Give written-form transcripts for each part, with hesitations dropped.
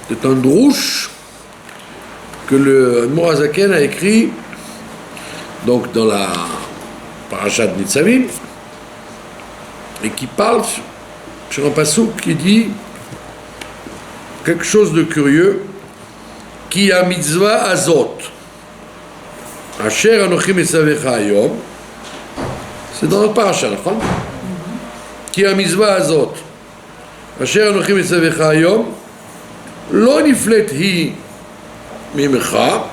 C'est un drouche que le Mourazaken a écrit donc dans la Parashat Nitzavim et qui parle sur un passouk qui dit quelque chose de curieux, qui a mitzvah azot asher anochi metzavecha hayom, c'est dans notre parasha, נכון? qui a mitzvah azot asher anochi metzavecha hayom lo niflet hi mimecha,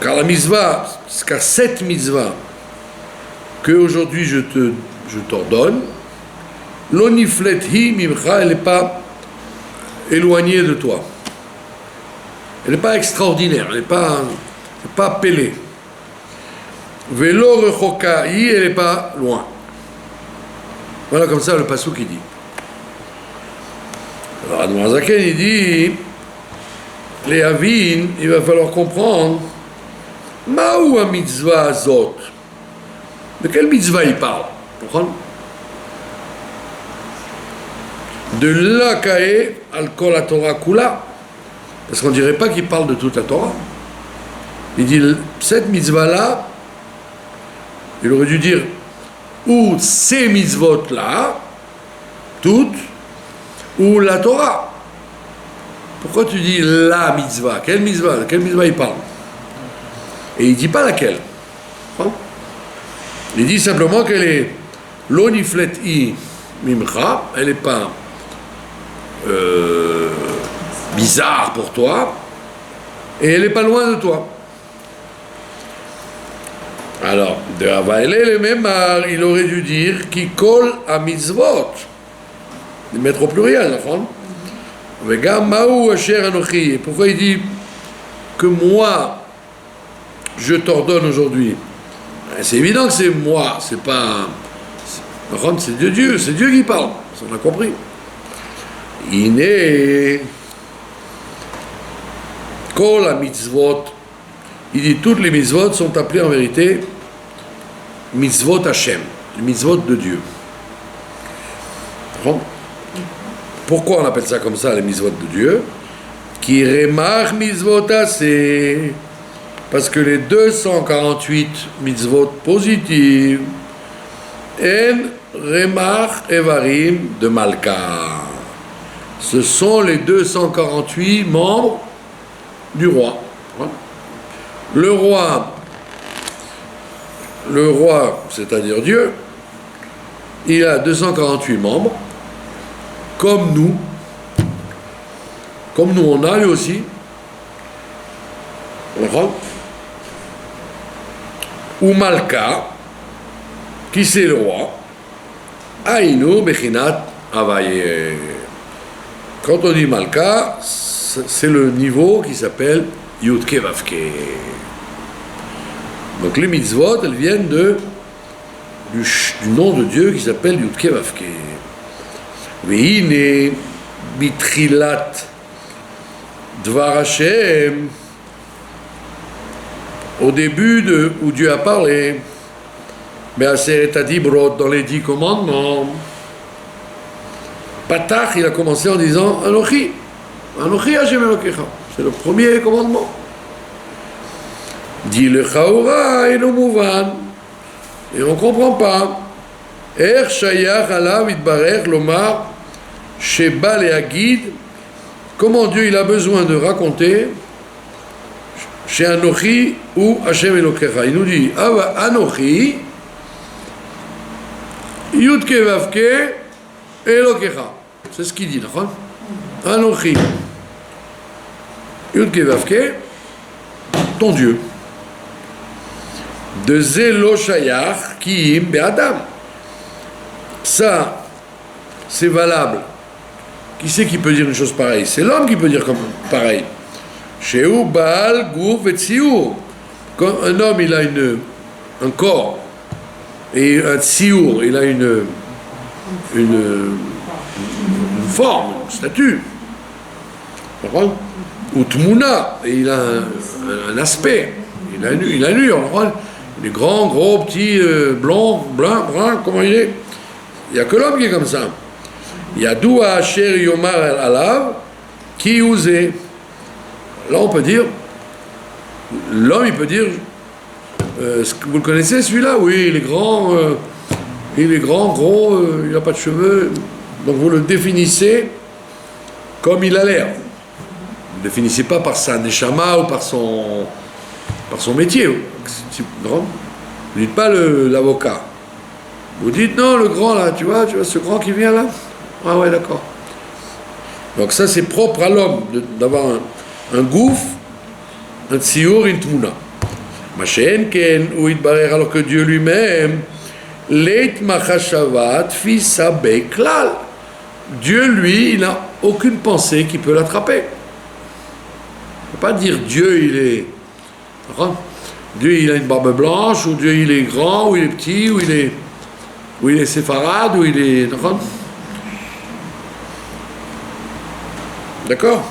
car la mitzvah, car cette mitzvah que aujourd'hui je t'ordonne, lo niflet hi mimecha, elle n'est pas éloignée de toi, elle n'est pas extraordinaire, elle n'est pas appelée. Velo rechoka hi, elle n'est pas loin. Voilà comme ça le passouk qui dit. Alors Admor Zaken il dit, les Avin, il va falloir comprendre Maou a mitzvah azot. De quelle mitzvah il parle? De l'akae al kol la Torah kula. Parce qu'on ne dirait pas qu'il parle de toute la Torah. Il dit, cette mitzvah-là, il aurait dû dire, ou ces mitzvot-là, toutes, ou la Torah. Pourquoi tu dis la mitzvah? Quelle mitzvah? De quelle mitzvah il parle? Et il ne dit pas laquelle. Il dit simplement qu'elle est l'oniflet i mimcha, elle n'est pas bizarre pour toi, et elle n'est pas loin de toi. Alors, de Havaïlé le Memar, il aurait dû dire qui colle à mitzvot, de mettre au pluriel, la femme. Vegam maou asher anochi. Et pourquoi il dit que moi je t'ordonne aujourd'hui? C'est évident que c'est moi, c'est pas. C'est Dieu, c'est Dieu qui parle, on a compris. Iné kol la mitzvot. Il dit toutes les mitzvot sont appelées en vérité mitzvot Hashem, les mitzvot de Dieu. Pourquoi on appelle ça comme ça, les mitzvot de Dieu? Qui remach mitzvot assez, parce que les 248 mitzvot positives en remach evarim de Malka, ce sont les 248 membres du roi. Le roi, c'est-à-dire Dieu, il a 248 membres, comme nous on a lui aussi. Ou Malka, qui c'est le roi, Aïnou Bechinat Avaye. Quand on dit Malka, c'est le niveau qui s'appelle Yudke Vavke. Donc les mitzvot, elles viennent du nom de Dieu qui s'appelle Yudke Vavke. Veine bitrilat dvar Hashem, au début où Dieu a parlé, Be'aseret Adibrot, dans les 10 commandements, Patach, il a commencé en disant Anochi Hashem Elokecha. C'est le premier commandement. Dit le Chaura et le Mouvan. Et on ne comprend pas. Er Shayach Alav Itbarech Lomar Sheba Leagid. Comment Dieu il a besoin de raconter chez Anochi ou Hashem Elokecha. Il nous dit Anochi Yudke Vavke Elokecha. C'est ce qu'il dit, d'accord? Anochi Yudke Vavke, ton Dieu. De Zelo Shayach Kiim Be'adam. Ça, c'est valable. Qui c'est qui peut dire une chose pareille? C'est l'homme qui peut dire comme pareil. Sheu Baal Gouf et Tziour. Quand un homme il a un corps et un Tziour, il a une forme, une statue. Ou Tmouna, et il a un aspect. Il a nu, il est grand, gros, petit, blond, brun, comment il est? Il n'y a que l'homme qui est comme ça. Yadoua Asher Yomar Alav, Qui osait. Là, on peut dire, l'homme, il peut dire, vous le connaissez celui-là? Oui, il est grand, gros, il n'a pas de cheveux. Donc vous le définissez comme il a l'air. Vous ne le définissez pas par sa neshama ou par son métier. Vous ne dites pas l'avocat. Vous dites non, le grand là, tu vois ce grand qui vient là? Ah ouais, d'accord. Donc ça, c'est propre à l'homme d'avoir un gouffre, un tziour, une tmouna. Machéen ken, ou itbarer, alors que Dieu lui-même, leit machashavat fisa beklal. Dieu, lui, il n'a aucune pensée qui peut l'attraper. On ne peut pas dire Dieu, il est... Dieu, il a une barbe blanche, ou Dieu, il est grand, ou il est petit, ou il est séfarade, ou il est... D'accord?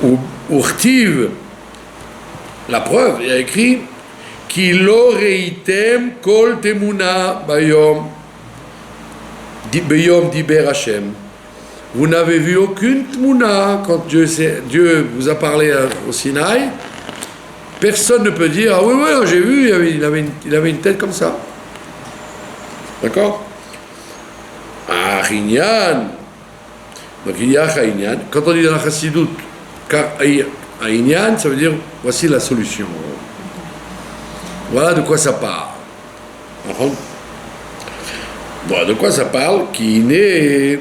Ou Urtiv, la preuve, il y a écrit Ki lo reitem kol temuna bayom diber Hashem. Vous n'avez vu aucune tmouna quand Dieu vous a parlé au Sinaï. Personne ne peut dire ah oui, j'ai vu, il avait une tête comme ça. D'accord? Ah, Inyan. Donc il y a Inyan. Quand on dit dans la Chassidut, Inyan, ça veut dire voici la solution. Voilà de quoi ça parle. Voilà de quoi ça parle. Qui n'est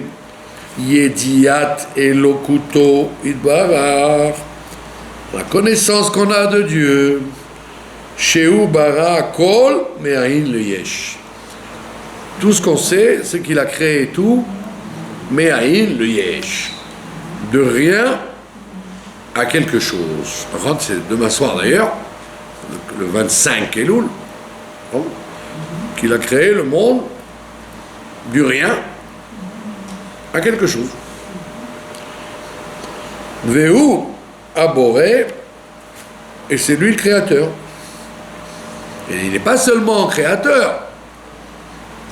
Yediat Elokuto Idbarar. La connaissance qu'on a de Dieu. Sheu bara kol me'ahin le yesh. Tout ce qu'on sait, c'est qu'il a créé tout, me'ahin le yesh. De rien à quelque chose. Par contre, c'est demain soir d'ailleurs, le 25 Elul, qu'il a créé le monde du rien à quelque chose. Vehu aboré, et c'est lui le créateur. Et il n'est pas seulement créateur,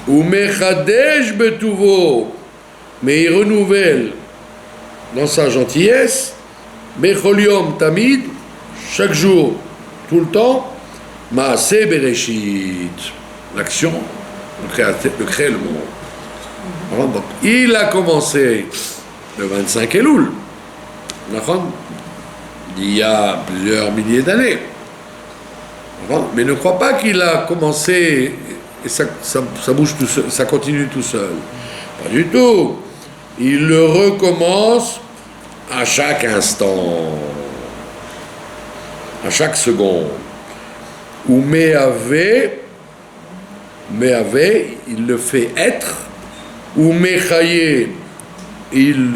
ou mechadesh betuvo, mais il renouvelle dans sa gentillesse, mecholiom tamid, chaque jour, tout le temps, maaseh bereshit, l'action de créer le monde. Donc, il a commencé le 25 Elul, il y a plusieurs milliers d'années. Mais ne crois pas qu'il a commencé et ça bouge tout seul, ça continue tout seul. Pas du tout. Il le recommence à chaque instant, à chaque seconde. Ou Me'ave, il le fait être. Ou Mechaye, il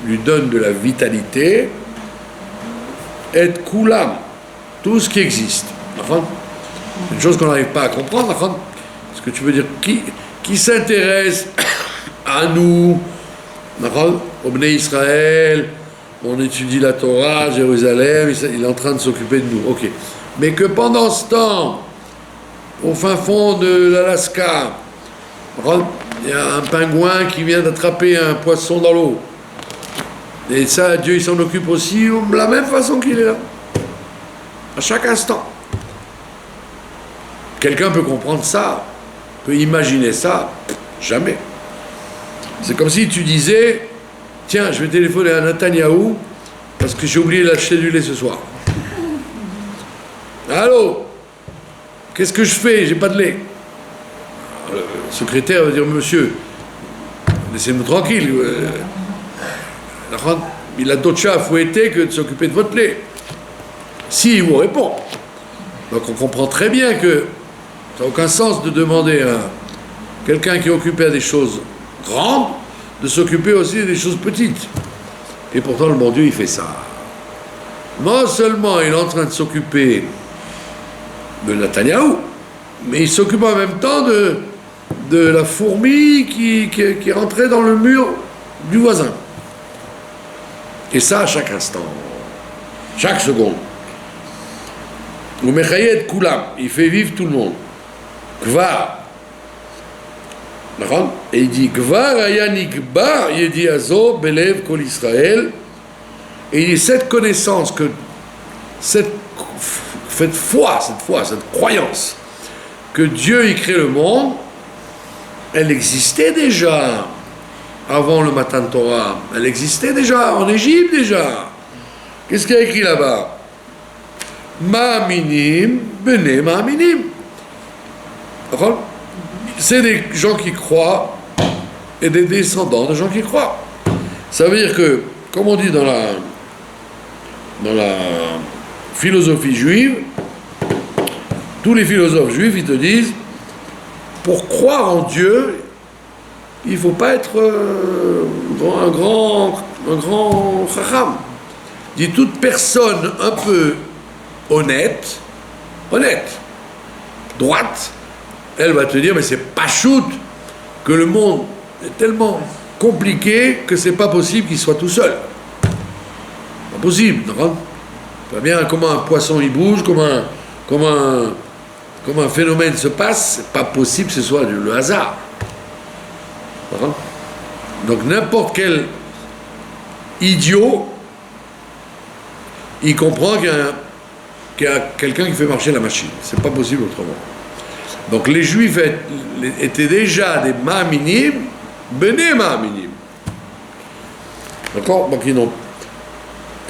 lui donne de la vitalité. Et Kulam, tout ce qui existe. Une chose qu'on n'arrive pas à comprendre, ce que tu veux dire, qui s'intéresse à nous, au Bnei Israël, on étudie la Torah, Jérusalem, il est en train de s'occuper de nous, ok. Mais que pendant ce temps, au fin fond de l'Alaska, il y a un pingouin qui vient d'attraper un poisson dans l'eau. Et ça, Dieu il s'en occupe aussi de la même façon qu'il est là, à chaque instant. Quelqu'un peut comprendre ça, peut imaginer ça? Jamais. C'est comme si tu disais, tiens, je vais téléphoner à Netanyahou parce que j'ai oublié d'acheter du lait ce soir. Allô? Qu'est-ce que je fais? J'ai pas de lait. Le secrétaire va dire, monsieur, laissez-nous tranquille. Il a d'autres chats à fouetter que de s'occuper de votre lait. Si, il vous répond. Donc on comprend très bien que ça n'a aucun sens de demander à quelqu'un qui est occupé à des choses grandes de s'occuper aussi des choses petites. Et pourtant, le bon Dieu, il fait ça. Non seulement il est en train de s'occuper de Netanyahou, mais il s'occupe en même temps de la fourmi qui est rentrée dans le mur du voisin. Et ça à chaque instant, chaque seconde. Ou Mechayed Kulam, il fait vivre tout le monde. Kvar, Et il dit Gvar aya nikba yediazo belev kol Israël. Et il dit cette connaissance, que cette foi, cette croyance que Dieu y crée le monde, elle existait déjà avant le Matan Torah. Elle existait déjà en Égypte déjà. Qu'est-ce qu'il y a écrit là-bas? Ma'aminim, bene ma'aminim. C'est des gens qui croient et des descendants de gens qui croient. Ça veut dire que, comme on dit dans la philosophie juive, tous les philosophes juifs, ils te disent, pour croire en Dieu, il ne faut pas être un grand chacham. Dit toute personne un peu honnête, droite, elle va te dire, mais c'est pas shoot que le monde est tellement compliqué que c'est pas possible qu'il soit tout seul. Pas possible, non? Pas bien comment un poisson il bouge, comment un phénomène se passe, c'est pas possible que ce soit le hasard. Donc n'importe quel idiot, il comprend qu'il y a quelqu'un qui fait marcher la machine. C'est pas possible autrement. Donc les Juifs étaient déjà des ma'aminim, bene ma'aminim. D'accord? Donc ils n'ont...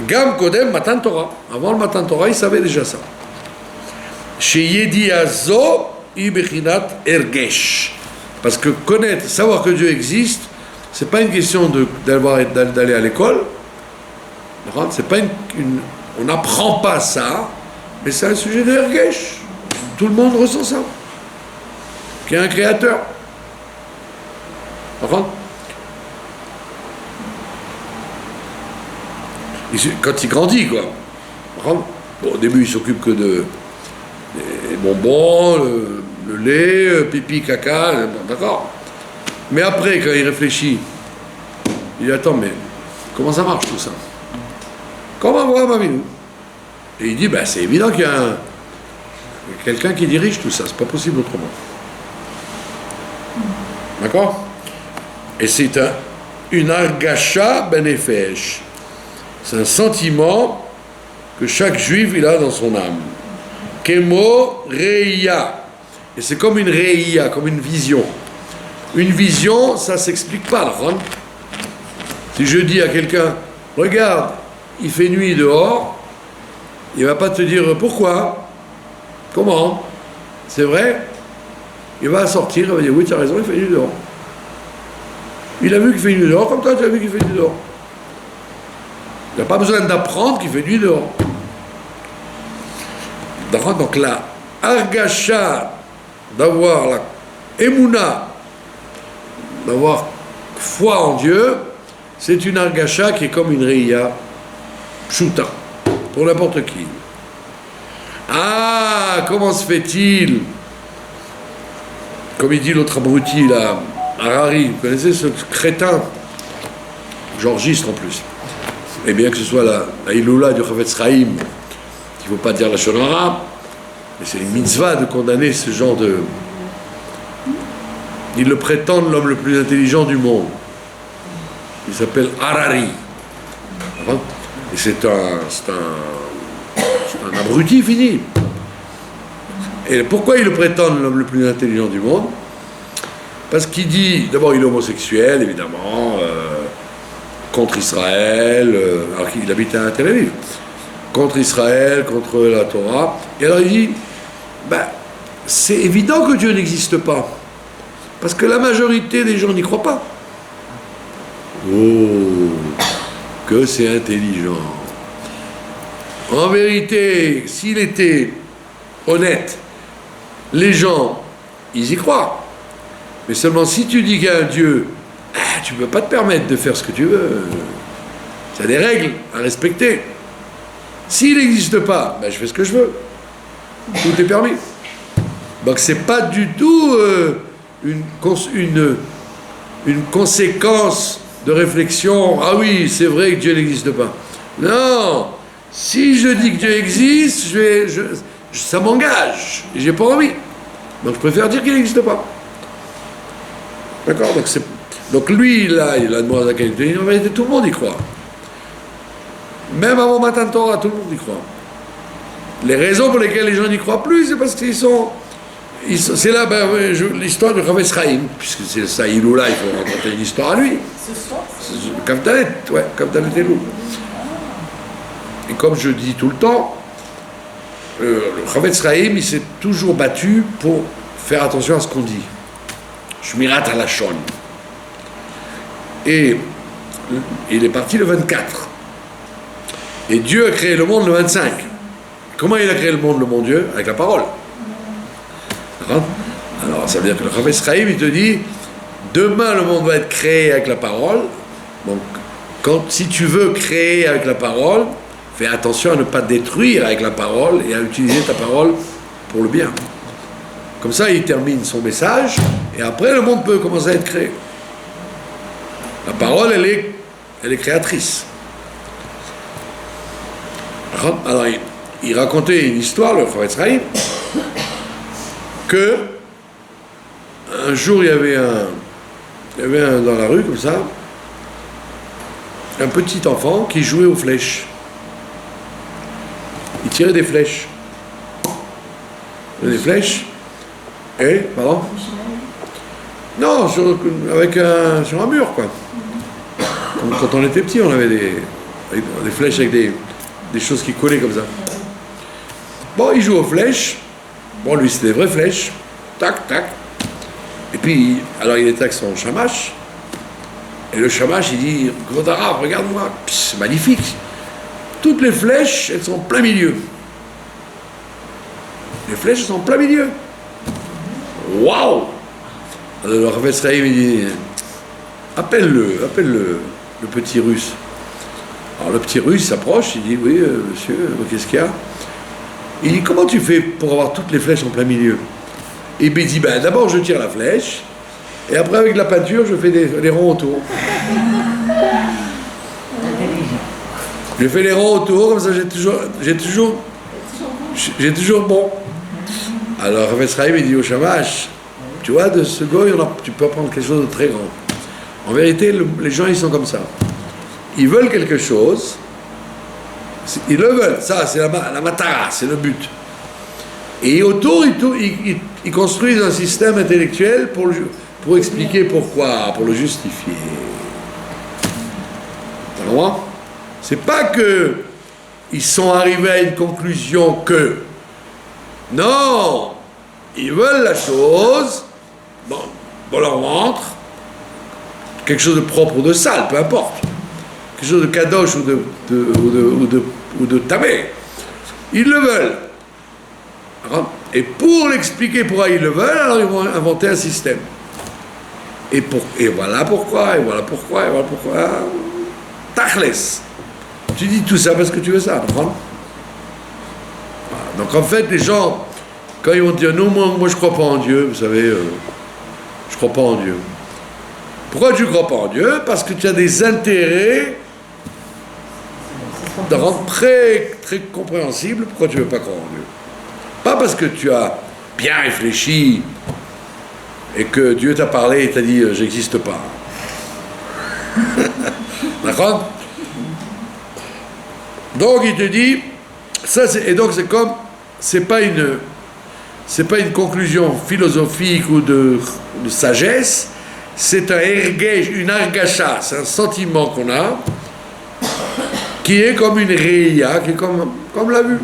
Gam kodem matan Torah. Avant le matan Torah, ils savaient déjà ça. Chez Yediazo, ibechinat ergesh. Parce que connaître, savoir que Dieu existe, c'est pas une question d'aller à l'école. C'est pas on n'apprend pas ça, mais c'est un sujet de ergesh. Tout le monde ressent ça. Qu'il y a un créateur. Quand il grandit, quoi. Bon, au début, il s'occupe que des bonbons, le lait, pipi, caca, d'accord. Mais après, quand il réfléchit, il dit attends, mais comment ça marche tout ça? Comment voir Mamilou? Et il dit ben c'est évident qu'il y a quelqu'un qui dirige tout ça, c'est pas possible autrement. D'accord? Et c'est une argacha benefesh. C'est un sentiment que chaque juif il a dans son âme. Kemo reia. Et c'est comme une reia, comme une vision. Une vision, ça s'explique pas, là. Si je dis à quelqu'un, regarde, il fait nuit dehors, il va pas te dire pourquoi, comment, c'est vrai. Il va sortir, il va dire oui, tu as raison, il fait nuit dehors. Il a vu qu'il fait nuit dehors, comme toi tu as vu qu'il fait nuit dehors. Il n'a pas besoin d'apprendre qu'il fait nuit dehors. Donc la argacha, d'avoir la emuna, d'avoir foi en Dieu, c'est une argacha qui est comme une reya pshuta, pour n'importe qui. Ah, comment se fait-il, comme il dit l'autre abruti là, Harari, vous connaissez ce crétin, georgiste en plus, et bien que ce soit la Iloula du Chavetz Chaim, qu'il ne faut pas dire la Shon Hara, mais c'est une mitzvah de condamner ce genre de... Ils le prétendent l'homme le plus intelligent du monde. Il s'appelle Harari. Et c'est un abruti fini. Et pourquoi ils le prétendent l'homme le plus intelligent du monde? Parce qu'il dit, d'abord il est homosexuel, évidemment, contre Israël, alors qu'il habite à Tel Aviv, contre Israël, contre la Torah. Et alors il dit, c'est évident que Dieu n'existe pas. Parce que la majorité des gens n'y croient pas. Oh, que c'est intelligent. En vérité, s'il était honnête, les gens, ils y croient. Mais seulement si tu dis qu'il y a un Dieu, tu ne peux pas te permettre de faire ce que tu veux. Il y a des règles à respecter. S'il n'existe pas, je fais ce que je veux. Tout est permis. Donc c'est pas du tout une conséquence de réflexion. Ah oui, c'est vrai que Dieu n'existe pas. Non. Si je dis que Dieu existe, ça m'engage. Et j'ai pas envie. Donc je préfère dire qu'il n'existe pas. D'accord? Donc lui, là, il a demandé à quelqu'un, en vérité, tout le monde y croit. Même avant Matan Torah, tout le monde y croit. Les raisons pour lesquelles les gens n'y croient plus, c'est parce c'est là l'histoire de Chavetz Chaim, puisque c'est ça, il faut raconter une histoire à lui. Ce soir Kavdalet, ouais, Kavdalet Elul. Et comme je dis tout le temps, le Chavetz Chaim, il s'est toujours battu pour faire attention à ce qu'on dit. Shmirat halashon. Et il est parti le 24. Et Dieu a créé le monde le 25. Comment il a créé le monde, le bon Dieu? Avec la parole. Alors, ça veut dire que le Chavetz Chaim, il te dit, demain, le monde va être créé avec la parole. Donc, si tu veux créer avec la parole, fais attention à ne pas détruire avec la parole et à utiliser ta parole pour le bien. Comme ça, il termine son message, et après, le monde peut commencer à être créé. La parole, elle est créatrice. Alors, il racontait une histoire, le Chavetz Chaim, que un jour il y avait un dans la rue comme ça, un petit enfant qui jouait aux flèches. Il tirait des flèches. Des flèches. Et, pardon? Non, sur un mur, quoi. Comme quand on était petit, on avait des flèches avec des choses qui collaient comme ça. Bon, il joue aux flèches. Bon, lui, c'était des vraies flèches. Tac, tac. Et puis, alors il était avec son shamash. Et le shamash, il dit, Kvodarav, regarde-moi. C'est magnifique. Toutes les flèches, elles sont en plein milieu. Les flèches sont en plein milieu. Waouh! Alors le Chavetz Chaim, il dit, appelle-le, le petit russe. Alors le petit russe s'approche, il dit, oui, monsieur, qu'est-ce qu'il y a? Il dit, comment tu fais pour avoir toutes les flèches en plein milieu? Et il dit, d'abord je tire la flèche, et après avec la peinture, je fais des ronds autour. Je fais les ronds autour, comme ça j'ai toujours bon. Alors Chavetz Chaim, il dit au shamash, tu vois, de ce goy, tu peux apprendre quelque chose de très grand. En vérité, les gens, ils sont comme ça. Ils veulent quelque chose, ils le veulent, ça c'est la matara, c'est le but. Et autour, ils construisent un système intellectuel pour expliquer pourquoi, pour le justifier. Tu comprends? C'est pas que ils sont arrivés à une conclusion que. Non! Ils veulent la chose, bon, on leur montre, quelque chose de propre ou de sale, peu importe. Quelque chose de kadosh ou de tamé. Ils le veulent. Et pour l'expliquer pourquoi ils le veulent, alors ils vont inventer un système. Et voilà pourquoi, et voilà pourquoi, et voilà pourquoi. Tachles. Tu dis tout ça parce que tu veux ça, comprends? Voilà. Donc en fait, les gens, quand ils vont dire non, moi je crois pas en Dieu, vous savez, je crois pas en Dieu. Pourquoi tu crois pas en Dieu? Parce que tu as des intérêts de rendre très, très compréhensible pourquoi tu ne veux pas croire en Dieu. Pas parce que tu as bien réfléchi et que Dieu t'a parlé et t'a dit j'existe pas. D'accord? Donc il te dit, et donc c'est comme, c'est pas une conclusion philosophique ou de sagesse, c'est un ergej, une argacha, c'est un sentiment qu'on a, qui est comme une réia, qui est comme la vue.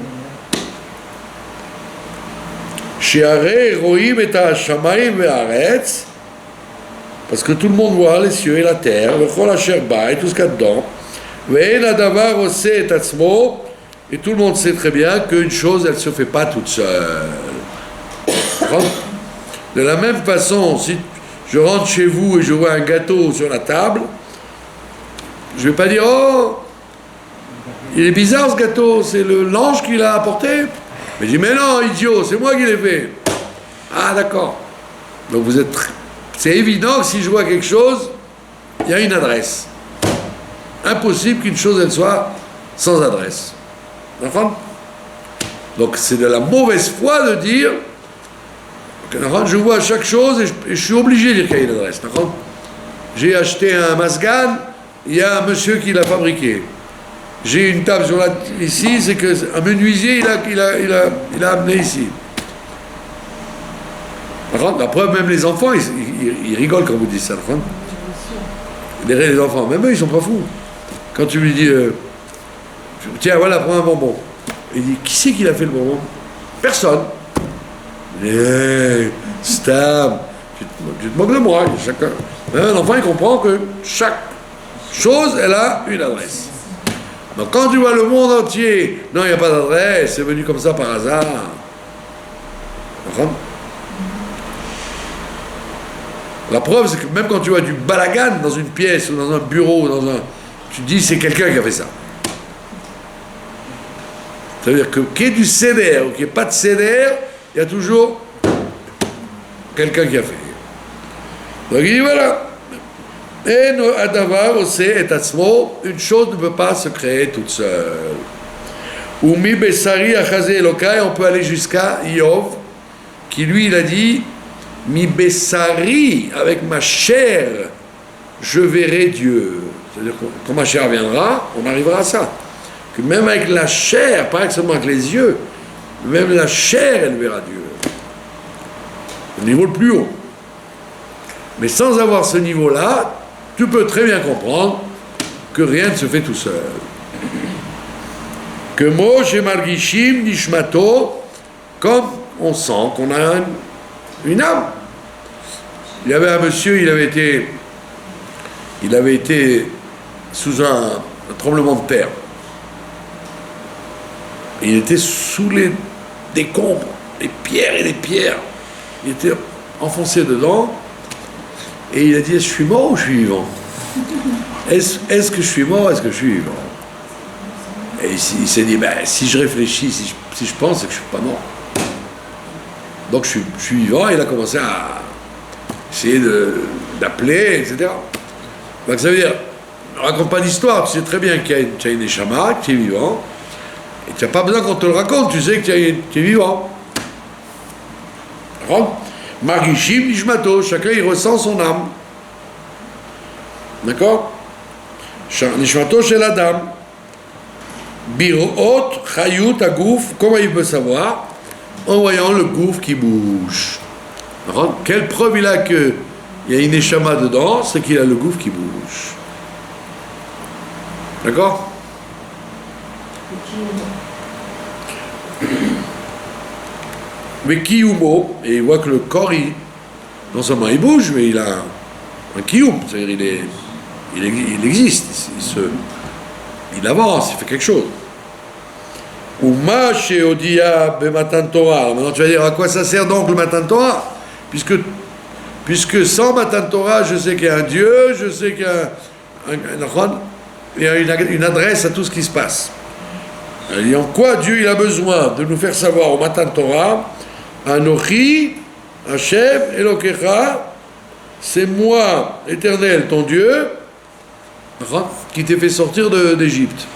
She'arei roim et ha'shamayim ve'aretz, parce que tout le monde voit les cieux et la terre, v'chol asher ba, et tout ce qu'il y a dedans, ve'en hadavar oseh et atzmo, et tout le monde sait très bien qu'une chose, elle ne se fait pas toute seule. De la même façon, si je rentre chez vous et je vois un gâteau sur la table, je ne vais pas dire, oh, il est bizarre ce gâteau, c'est l'ange qui l'a apporté. Mais je dis, mais non, idiot, c'est moi qui l'ai fait. Ah, d'accord. Donc c'est évident que si je vois quelque chose, il y a une adresse. Impossible qu'une chose, elle soit sans adresse. D'accord? Donc c'est de la mauvaise foi de dire Je vois chaque chose et je suis obligé de dire quelle est l'adresse. J'ai acheté un Masgan, il y a un monsieur qui l'a fabriqué. J'ai une table sur ici, c'est qu'un menuisier, il a amené ici. La preuve, même les enfants, ils rigolent quand vous dites ça. Les enfants, même eux, ils sont pas fous. Quand tu lui dis, tiens, voilà, prends un bonbon. Il dit, qui c'est qui l'a fait le bonbon? Personne. Stam, tu te moques de moi. Chacun. Même un enfant, il comprend que chaque chose, elle a une adresse. Donc quand tu vois le monde entier, non, il n'y a pas d'adresse, c'est venu comme ça par hasard. La preuve, c'est que même quand tu vois du balagan dans une pièce ou dans un bureau, tu te dis c'est quelqu'un qui a fait ça. Ça veut dire que qu'il y ait du CDR ou qu'il n'y ait pas de CDR, il y a toujours quelqu'un qui a fait. Donc il dit voilà. Et une chose ne peut pas se créer toute seule. Ou mi besari achazé elokai, on peut aller jusqu'à Yov, qui lui il a dit mi besari, avec ma chair, je verrai Dieu. C'est-à-dire que quand ma chair viendra, on arrivera à ça. Que même avec la chair, pas seulement avec les yeux, même la chair, elle verra Dieu. Au niveau le plus haut. Mais sans avoir ce niveau-là, tu peux très bien comprendre que rien ne se fait tout seul. Que Moshe Margishim Nishmato, comme on sent qu'on a une âme. Il y avait un monsieur, il avait été sous un tremblement de terre. Il était sous les décombres, les pierres et les pierres. Il était enfoncé dedans. Et il a dit, est-ce que je suis mort ou je suis vivant? Est-ce que je suis mort, est-ce que je suis vivant? Et il s'est dit, ben, si je réfléchis, si je pense, c'est que je ne suis pas mort. Donc je suis vivant, et il a commencé à essayer d'appeler, etc. Donc ça veut dire, ne raconte pas d'histoire, tu sais très bien qu'il y a une neshama, que tu es vivant, et tu n'as pas besoin qu'on te le raconte, tu sais que tu es vivant. Margishim Nishmato, chacun il ressent son âme. D'accord? Nishmato chez la dame. Biroot, Chayut, Agouf, comment il peut savoir? En voyant le gouffre qui bouge. D'accord? Quelle preuve il a qu'il y a une neshama dedans? C'est qu'il a le gouffre qui bouge. D'accord? Mais kiyumo, et il voit que le corps, non seulement il bouge, mais il a un kiyum, c'est-à-dire il existe, il avance, il fait quelque chose. Ou ma chez Odia Matan Torah. Maintenant tu vas dire à quoi ça sert donc le Matan Torah? Puisque sans Matan Torah, je sais qu'il y a un Dieu, je sais qu'il y a une adresse à tout ce qui se passe. Et en quoi Dieu il a besoin de nous faire savoir au Matan Torah? Anochi, Hashem, Elokecha, c'est moi, Éternel, ton Dieu, qui t'ai fait sortir d'Égypte.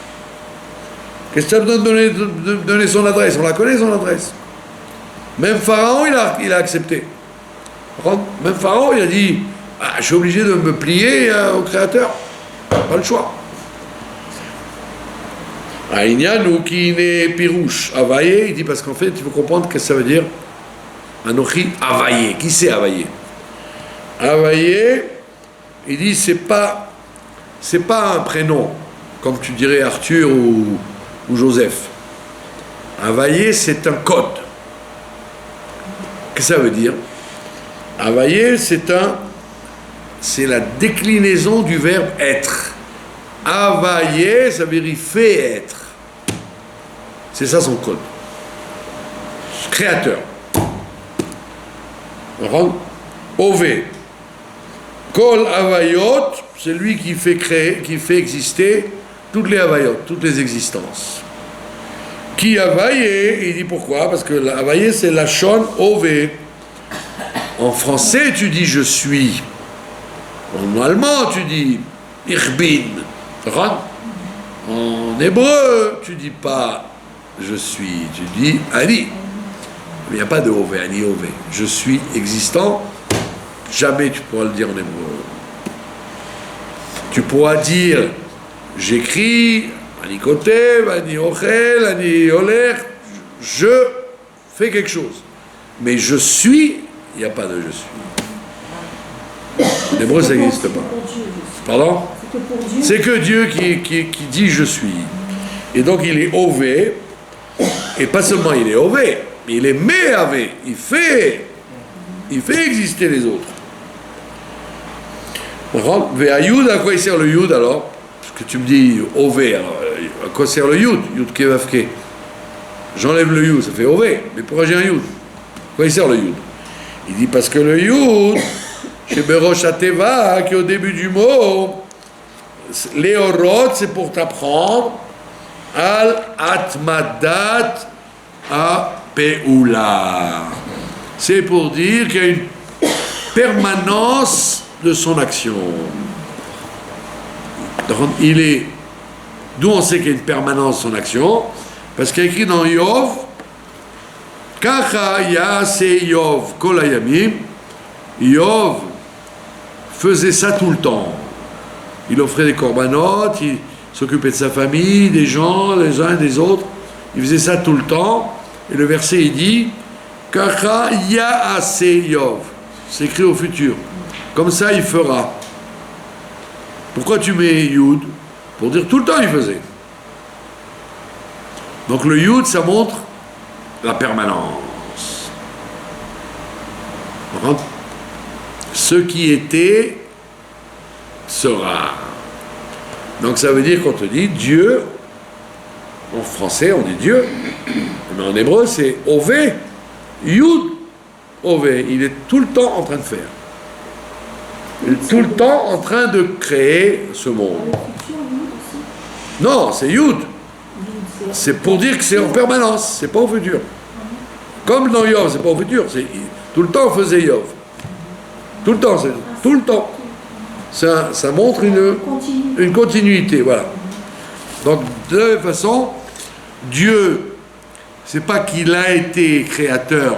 Qu'est-ce que ça besoin de donner son adresse? On la connaît, son adresse. Même Pharaon, il a accepté. Même Pharaon, il a dit, je suis obligé de me plier au Créateur. Pas le choix. Aïnianou qui n'est pirouche, availlé, il dit parce qu'en fait, il faut comprendre ce que ça veut dire. Anochi availlé. Qui c'est availlé? Availlé, il dit c'est pas un prénom, comme tu dirais Arthur ou Joseph. Availlé, c'est un code. Qu'est-ce que ça veut dire? Availlé, c'est la déclinaison du verbe être. Availlé, ça veut dire il fait être. C'est ça son code. Créateur. Ové. Kol avayot, c'est lui qui fait créer, qui fait exister toutes les avayot, toutes les existences. Qui availlé, il dit pourquoi? Parce que l'availlé c'est la shon ové. En français tu dis je suis. En allemand tu dis ich bin. En hébreu tu dis pas je suis, tu dis ani. Il n'y a pas de Ové, ni Ové. Je suis existant, jamais tu pourras le dire en hébreu. Tu pourras dire, j'écris, ani kotev, ani ochel, ani oler, je fais quelque chose. Mais je suis, il n'y a pas de je suis. En hébreu, ça n'existe pas. Pardon? C'est que Dieu qui dit je suis. Et donc il est Ové, et pas seulement il est Ové, mais il est Méavé, il fait exister les autres. Véayoud, à quoi il sert le Yud alors? Parce que tu me dis Ové, alors à quoi sert le Yud? Yud Kevavke. J'enlève le Yud, ça fait Ové, mais pourquoi j'ai un Yud? À quoi il sert le Yud? Il dit parce que le Yud, chez Berosh Ateva, qui est au début du mot, Léorot, c'est pour t'apprendre Al Atmadat A Peoula. C'est pour dire qu'il y a une permanence de son action. Donc, d'où on sait qu'il y a une permanence de son action? Parce qu'il y a écrit dans Yov, Kacha Yase Yov Kol Hayamim. Yov faisait ça tout le temps. Il offrait des corbanotes, il s'occupait de sa famille, des gens, les uns et des autres. Il faisait ça tout le temps. Et le verset, il dit Kacha Yaase Yov. C'est écrit au futur. Comme ça, il fera. Pourquoi tu mets Yud? Pour dire tout le temps, il faisait. Donc le Yud, ça montre la permanence. Ce qui était sera. Donc ça veut dire qu'on te dit Dieu, en français on dit Dieu, mais en hébreu c'est Ové, Yud, Ové. Il est tout le temps en train de faire. Il est tout le temps en train de créer ce monde. Non, c'est Yud. C'est pour dire que c'est en permanence, c'est pas au futur. Comme dans Yov, c'est pas au futur, tout le temps on faisait Yov. Tout le temps, tout le temps. Ça montre une continuité, voilà. Donc, de la même façon, Dieu, c'est pas qu'il a été créateur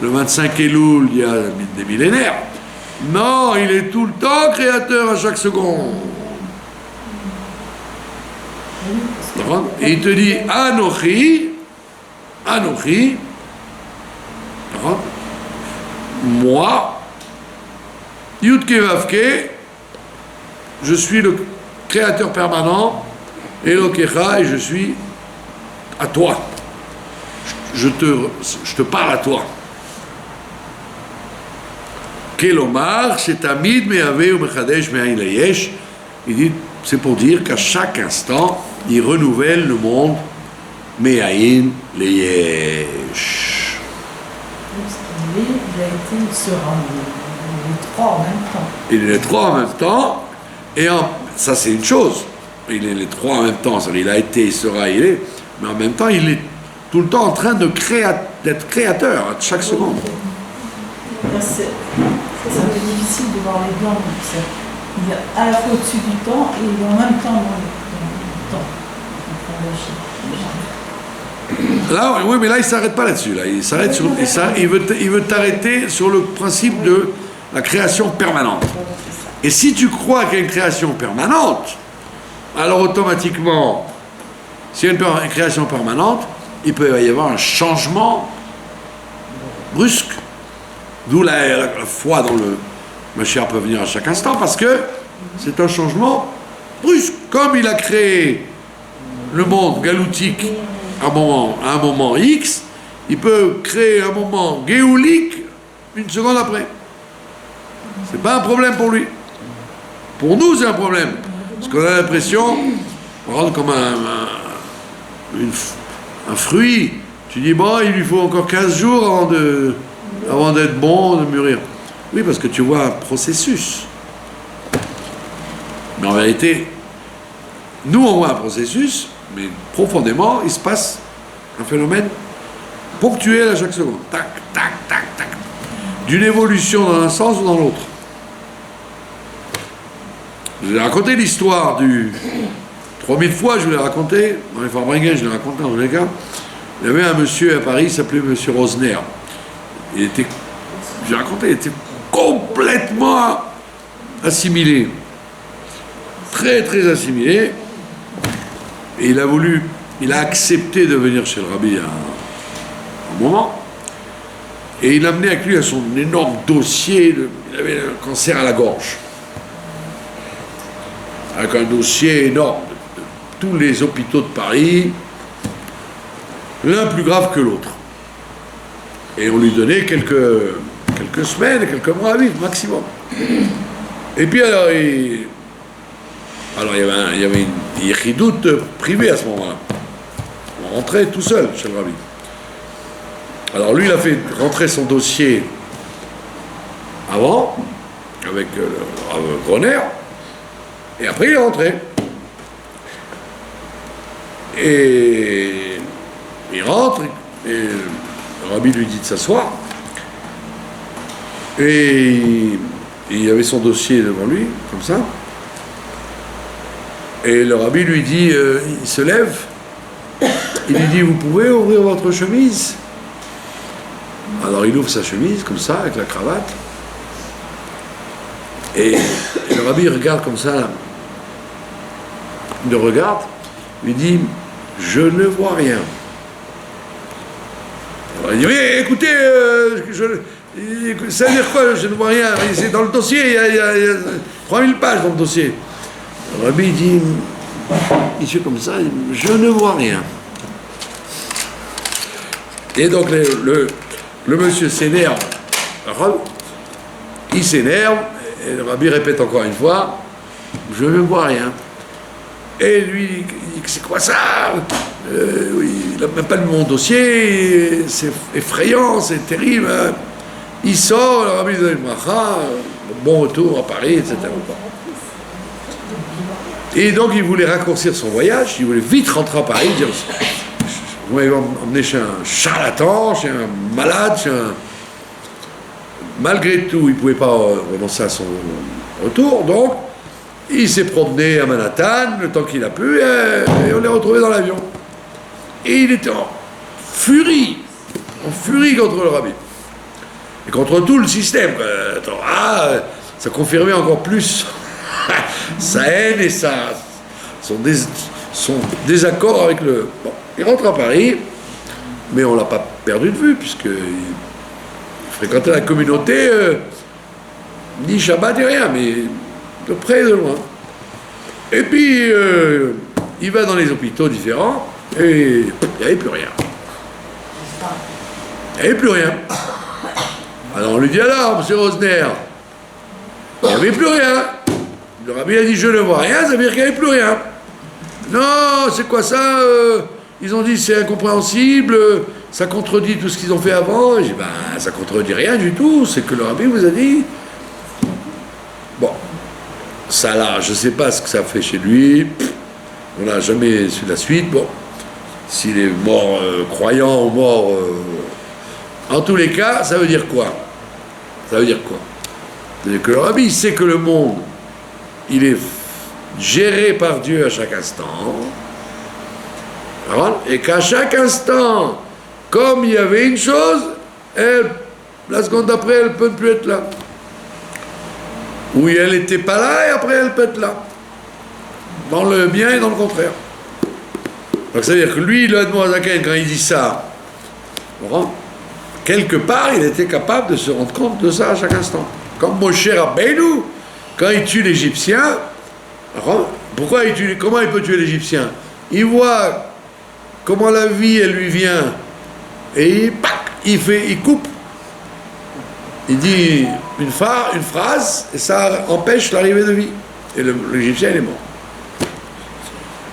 le 25 Elul il y a des millénaires. Non, il est tout le temps créateur à chaque seconde. Et il te dit Anochi, moi, Yudke Vavke, je suis le créateur permanent, Elokecha, et je suis à toi. Je te parle à toi. Kelomar, c'est Amid Me'ave ou Mechadesh Me'ain Layesh. Il dit, c'est pour dire qu'à chaque instant, il renouvelle le monde Me'ain Layesh. Il a été, il sera, les trois en même temps. Il est les trois en même temps, et ça c'est une chose. Il est les trois en même temps, c'est-à-dire il a été, il sera, il est, mais en même temps il est tout le temps en train d'être créateur à chaque seconde. Ça devient difficile de voir les blancs, il est à la fois au-dessus du temps et en même temps dans le temps. Là, oui, mais là, il ne s'arrête pas là-dessus. Là. Il s'arrête sur, il veut t'arrêter sur le principe de la création permanente. Et si tu crois qu'il y a une création permanente, alors automatiquement, s'il y a une création permanente, il peut y avoir un changement brusque. D'où la foi dans le Mashiach peut venir à chaque instant, parce que c'est un changement brusque. Comme il a créé le monde galoutique à un moment X, il peut créer un moment géoulique une seconde après. C'est pas un problème pour lui. Pour nous, c'est un problème. Parce qu'on a l'impression, on rentre comme un fruit. Tu dis, bon, il lui faut encore 15 jours avant d'être bon, de mûrir. Oui, parce que tu vois un processus. Mais en vérité, nous, on voit un processus, mais profondément, il se passe un phénomène ponctuel à chaque seconde. Tac, tac, tac, tac. D'une évolution dans un sens ou dans l'autre. Je vous ai raconté l'histoire 3000 fois, je vous l'ai raconté, dans les Farbringen, je l'ai raconté dans tous les cas, Il y avait un monsieur à Paris, il s'appelait monsieur Rosner. Il était, j'ai raconté, il était complètement assimilé. Très, très assimilé. Et il a accepté de venir chez le rabbi à un moment. Et il a amené avec lui son énorme dossier. Il avait un cancer à la gorge. Avec un dossier énorme de tous les hôpitaux de Paris, l'un plus grave que l'autre. Et on lui donnait quelques semaines, quelques mois à vivre, maximum. Et puis alors, il y avait une yéchidoute privée à ce moment-là. On rentrait tout seul chez le rabbi. Alors lui, il a fait rentrer son dossier avant, avec le Groner, et après il est rentré. Et il rentre, et le rabbi lui dit de s'asseoir. Et il y avait son dossier devant lui, comme ça. Et le rabbi lui dit, il se lève, il lui dit, vous pouvez ouvrir votre chemise? Alors il ouvre sa chemise, comme ça, avec la cravate. Et le rabbi regarde comme ça, il le regarde, lui dit, je ne vois rien. Alors il dit, oui, écoutez, ça veut dire quoi, je ne vois rien? C'est dans le dossier, il y a 3000 pages dans le dossier. Le rabbi dit, il fait comme ça, je ne vois rien. Et donc le monsieur s'énerve, il s'énerve, et le rabbi répète encore une fois, je ne vois rien. Et lui, il dit, c'est quoi ça? Oui, il n'a même pas lu mon dossier, c'est effrayant, c'est terrible. Hein. Il sort, le rabbi donne une bracha, bon retour à Paris, etc. Et donc il voulait raccourcir son voyage, il voulait vite rentrer à Paris, dire, vous m'avez emmené chez un charlatan, chez un malade, Malgré tout, il ne pouvait pas renoncer à son retour, donc il s'est promené à Manhattan le temps qu'il a pu, et on l'a retrouvé dans l'avion. Et il était en furie contre le rabbi. Et contre tout le système. Ça confirmait encore plus sa haine et son désaccord avec le... Bon, il rentre à Paris, mais on ne l'a pas perdu de vue, puisqu'il fréquentait la communauté, ni Shabbat ni rien, mais de près et de loin. Et puis, il va dans les hôpitaux différents, et il n'y avait plus rien. Il n'y avait plus rien. Alors on lui dit, alors, monsieur Rosner, il n'y avait plus rien. Le rabbi a dit, je ne vois rien, ça veut dire qu'il n'y avait plus rien. Non, c'est quoi ça? Ils ont dit, c'est incompréhensible, ça contredit tout ce qu'ils ont fait avant. J'ai dit, ça contredit rien du tout, c'est que le rabbi vous a dit. Bon, ça là, je ne sais pas ce que ça fait chez lui, on n'a jamais su la suite. Bon, s'il est mort croyant ou mort... En tous les cas, ça veut dire quoi? Ça veut dire quoi? C'est-à-dire que le rabbi sait que le monde, il est géré par Dieu à chaque instant, et qu'à chaque instant, comme il y avait une chose, la seconde d'après, elle ne peut plus être là. Ou elle n'était pas là, et après, elle peut être là. Dans le bien et dans le contraire. Donc ça veut dire que lui, le Admorazaken, quand il dit ça, quelque part, il était capable de se rendre compte de ça à chaque instant. Comme Moshe Rabbeinu, quand il tue l'Égyptien, comment il peut tuer l'Égyptien? Il voit comment la vie, elle lui vient, et il coupe. Il dit une phrase, et ça empêche l'arrivée de vie. Et l'Égyptien, il est mort.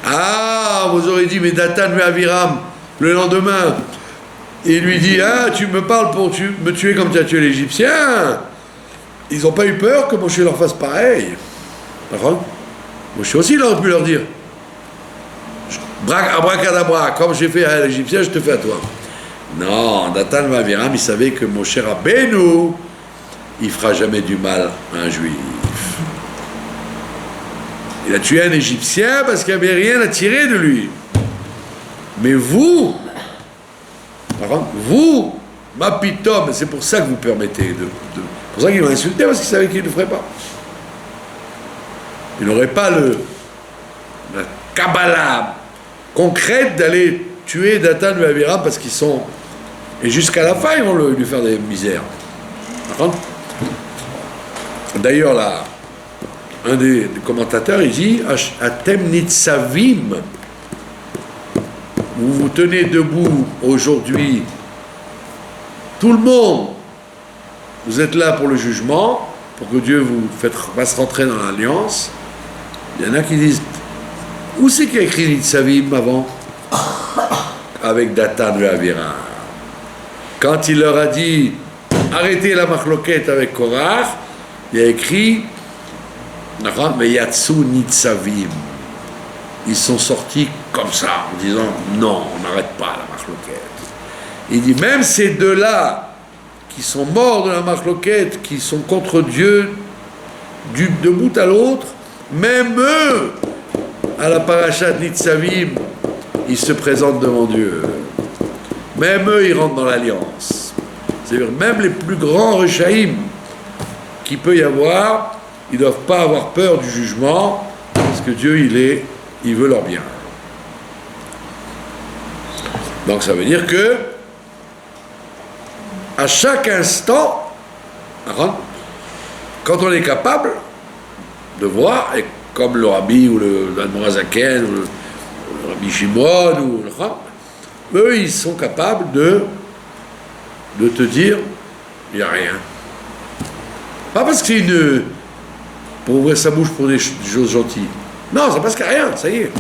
Ah, vous aurez dit, mais Datan et Aviram, le lendemain, il lui dit, tu me parles pour me tuer comme tu as tué l'Égyptien. Ils n'ont pas eu peur que Moshe leur fasse pareil. Moshe aussi, il aurait pu leur dire, abracadabra, comme j'ai fait à l'Égyptien, je te fais à toi. Non, Datan et Aviram, il savait que Moshe Rabbeinu, il fera jamais du mal à un juif. Il a tué un Égyptien parce qu'il n'y avait rien à tirer de lui. Mais vous, Par contre, vous, ma pitom, c'est pour ça que vous permettez c'est pour ça qu'ils l'ont insulté, parce qu'ils savaient qu'ils ne le feraient pas. Ils n'auraient pas la Kabbalah concrète d'aller tuer Dathan et Abiram parce qu'ils sont... Et jusqu'à la fin, ils vont lui faire des misères. D'ailleurs, là, un des commentateurs, il dit « Atem nitzavim » vous vous tenez debout aujourd'hui, tout le monde, vous êtes là pour le jugement, pour que Dieu vous fasse rentrer dans l'alliance. Il y en a qui disent, où c'est qu'il y a écrit Nitzavim avant? Avec Dathan et Abiram. Quand il leur a dit, arrêtez la machloket avec Korach, il y a écrit, mais Yatsu Nitzavim. Ils sont sortis comme ça, en disant, non, on n'arrête pas la machloket. Il dit, même ces deux-là, qui sont morts de la machloket, qui sont contre Dieu, de bout à l'autre, même eux, à la parashat Nitzavim, ils se présentent devant Dieu. Même eux, ils rentrent dans l'alliance. C'est-à-dire, même les plus grands rechaïm qu'il peut y avoir, ils ne doivent pas avoir peur du jugement, parce que Dieu, il veut leur bien. Donc ça veut dire que, à chaque instant, quand on est capable de voir, et comme le Rabbi ou le Admorazaken ou le Rabbi Shimon ou le Ram, eux ils sont capables de te dire il n'y a rien. Pas parce que c'est pour ouvrir sa bouche pour des choses gentilles. Non, c'est parce qu'il n'y a rien, ça y est.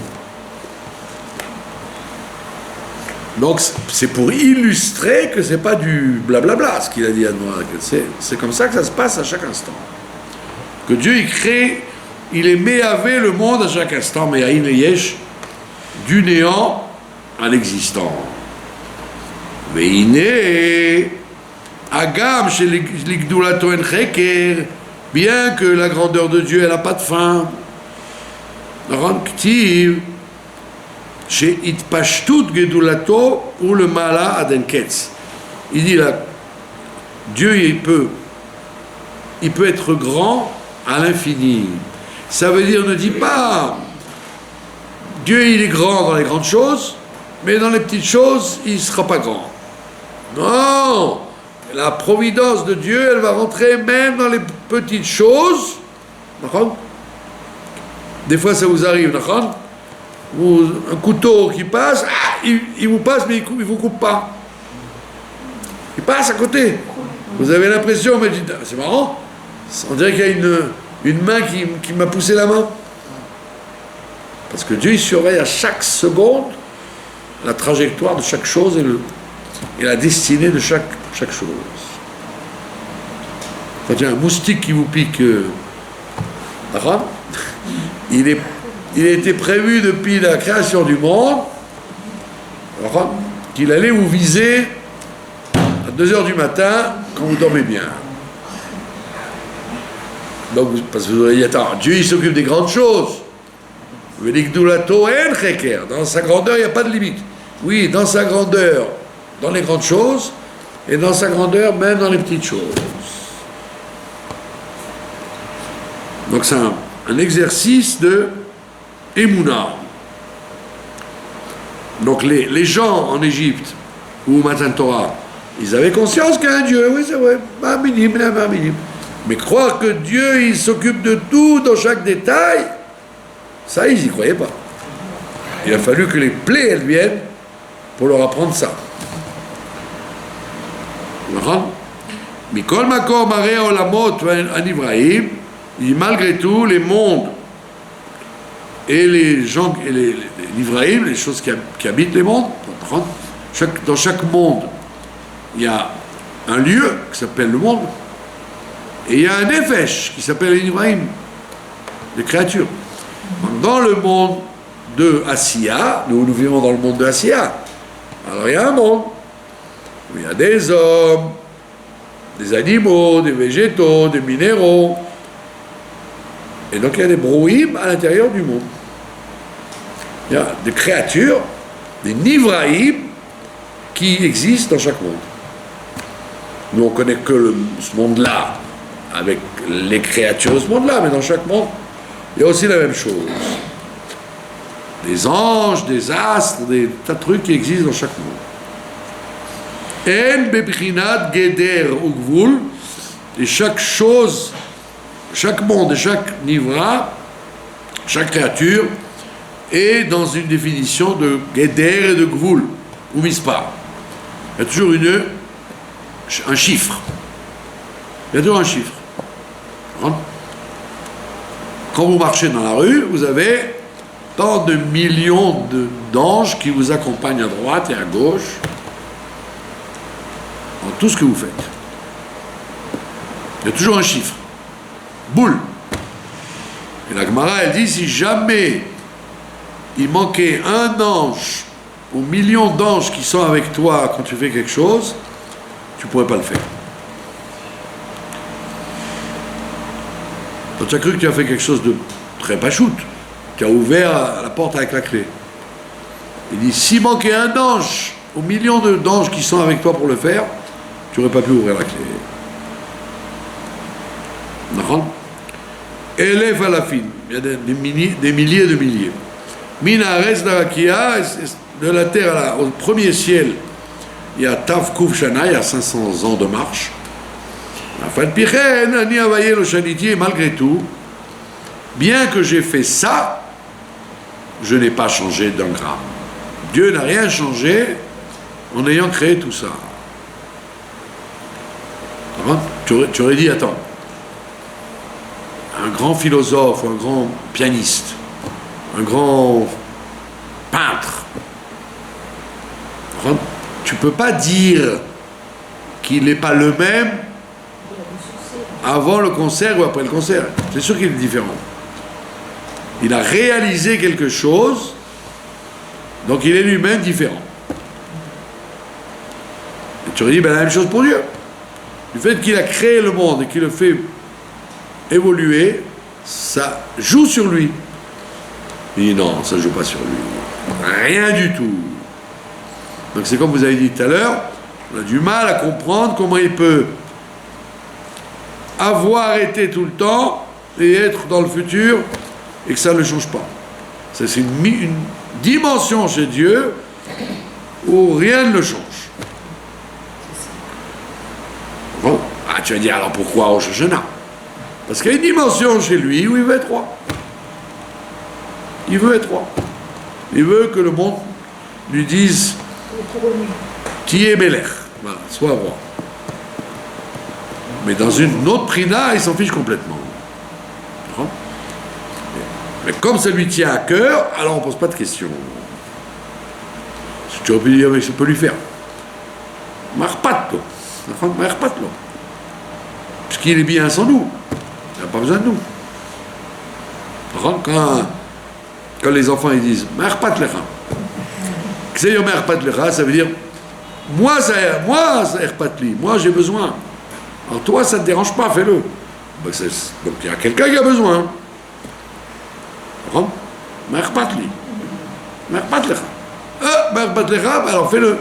Donc c'est pour illustrer que c'est pas du blablabla ce qu'il a dit à Noah. C'est comme ça que ça se passe à chaque instant. Que Dieu il crée, il est méhavé le monde à chaque instant, mais Aïn et Yesh, du néant à l'existant. Veine Agam chez l'Igdulato en Cheker, bien que la grandeur de Dieu elle n'a pas de fin. Ranktiv chez Itpashtut Gedulato ou le Mala Adenketz. Il dit là, Dieu il peut être grand à l'infini. Ça veut dire, ne dis pas Dieu il est grand dans les grandes choses, mais dans les petites choses il ne sera pas grand. Non, la providence de Dieu elle va rentrer même dans les petites choses. Des fois ça vous arrive, un couteau qui passe, il vous passe mais il ne vous coupe pas. Il passe à côté. Vous avez l'impression, mais c'est marrant, on dirait qu'il y a une main qui m'a poussé la main. Parce que Dieu il surveille à chaque seconde la trajectoire de chaque chose et la destinée de chaque chose. Quand il y a un moustique qui vous pique, il a été prévu depuis la création du monde qu'il allait vous viser à 2h du matin quand vous dormez bien. Donc, parce que vous aurez dit, attends, Dieu il s'occupe des grandes choses. Dans sa grandeur, il n'y a pas de limite. Oui, dans sa grandeur, dans les grandes choses, et dans sa grandeur, même dans les petites choses. Donc c'est un exercice de Emouna. Donc les gens en Égypte, ou au Matan Torah, ils avaient conscience qu'il y a un Dieu, oui c'est vrai, pas minime. Mais croire que Dieu, il s'occupe de tout dans chaque détail, ça, ils n'y croyaient pas. Il a fallu que les plaies, elles viennent pour leur apprendre ça. Mikol Makom Aré Olamot Anivrahim, malgré tout, les mondes et les gens, et les Nivraïm, les choses qui habitent les mondes, dans chaque monde, il y a un lieu qui s'appelle le monde, et il y a un Nefesh qui s'appelle les Nivraïm, les créatures. Dans le monde de Asiya, nous vivons dans le monde de Asiya, alors il y a un monde où il y a des hommes, des animaux, des végétaux, des minéraux, et donc il y a des brouhim à l'intérieur du monde. Il y a des créatures, des nivraïm, qui existe dans chaque monde. Nous, on connaît que ce monde-là, avec les créatures de ce monde-là, mais dans chaque monde, il y a aussi la même chose. Des anges, des astres, des tas de trucs qui existent dans chaque monde. En bebrinat geder ou gvul, et chaque chose, chaque monde et chaque nivra, chaque créature, est dans une définition de geder et de gvul, ou mispar. Il y a toujours un chiffre. Il y a toujours un chiffre. Quand vous marchez dans la rue, vous avez tant de millions d'anges qui vous accompagnent à droite et à gauche dans tout ce que vous faites. Il y a toujours un chiffre. Boule. Et la Gemara, elle dit, si jamais il manquait un ange aux millions d'anges qui sont avec toi quand tu fais quelque chose, tu ne pourrais pas le faire. Quand tu as cru que tu as fait quelque chose de très pachoute, tu as ouvert la porte avec la clé. Il dit, s'il manquait un ange aux millions d'anges qui sont avec toi pour le faire, tu n'aurais pas pu ouvrir la clé. D'accord? Élève à la fin, il y a des milliers et de milliers. Minares d'Arakia, de la terre au premier ciel, il y a Tav Kuf Shana, il y a 500 ans de marche. Malgré tout, bien que j'ai fait ça, je n'ai pas changé d'un gramme. Dieu n'a rien changé en ayant créé tout ça. Tu aurais dit, attends, un grand philosophe, un grand pianiste, un grand peintre, tu ne peux pas dire qu'il n'est pas le même avant le concert ou après le concert. C'est sûr qu'il est différent. Il a réalisé quelque chose, donc il est lui-même différent. Et tu aurais dit, ben, la même chose pour Dieu. Du fait qu'il a créé le monde et qu'il le fait évoluer, ça joue sur lui. Il dit non, ça ne joue pas sur lui. Rien du tout. Donc c'est comme vous avez dit tout à l'heure, on a du mal à comprendre comment il peut avoir été tout le temps et être dans le futur et que ça ne change pas. C'est une dimension chez Dieu où rien ne le change. Bon. Ah, tu vas dire alors pourquoi Rosh Hashanah? Parce qu'il y a une dimension chez lui où il veut être roi. Il veut être roi. Il veut que le monde lui dise Tiye Melech. Voilà, sois roi. Mais dans une autre prina, il s'en fiche complètement. Mais comme ça lui tient à cœur, alors on ne pose pas de questions. Si tu aurais pu dire, mais je peux lui faire. Marpatlo. Puisqu'il est bien sans nous. Il n'a pas besoin de nous. Quand les enfants ils disent Merpat Lecha, ça veut dire moi ça erpatli, moi j'ai besoin. Alors toi ça ne te dérange pas, fais-le. Donc il y a quelqu'un qui a besoin. Merpat Lecha, alors fais-le.